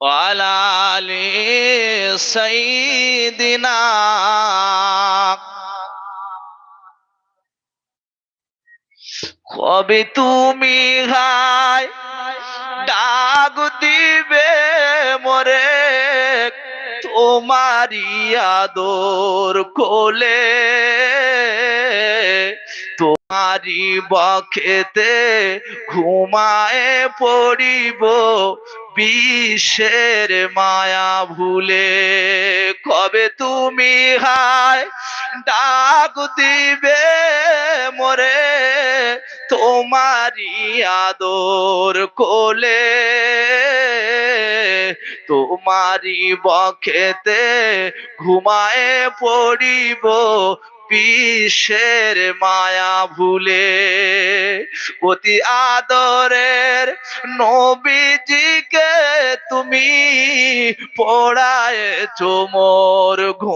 ওয়ালা আলি সাইয়্যিদিনা। কবে তুমি হায় ডাক দিবে মোরে তোমারি আদর কোলে, তোমারি বক্ষেতে ঘুমায়ে পড়িব বিশ্বের মায়া ভুলে। কবে তুমি হায় ডাক দিবে মোরে তোমারি আদর কোলে, তোমারি বক্ষেতে ঘুমায়ে পড়িব বিশ্বের মায়া ভুলে। অতি আদরের নবীজিকে তুমি পড়ায়েছো মোর ঘুম।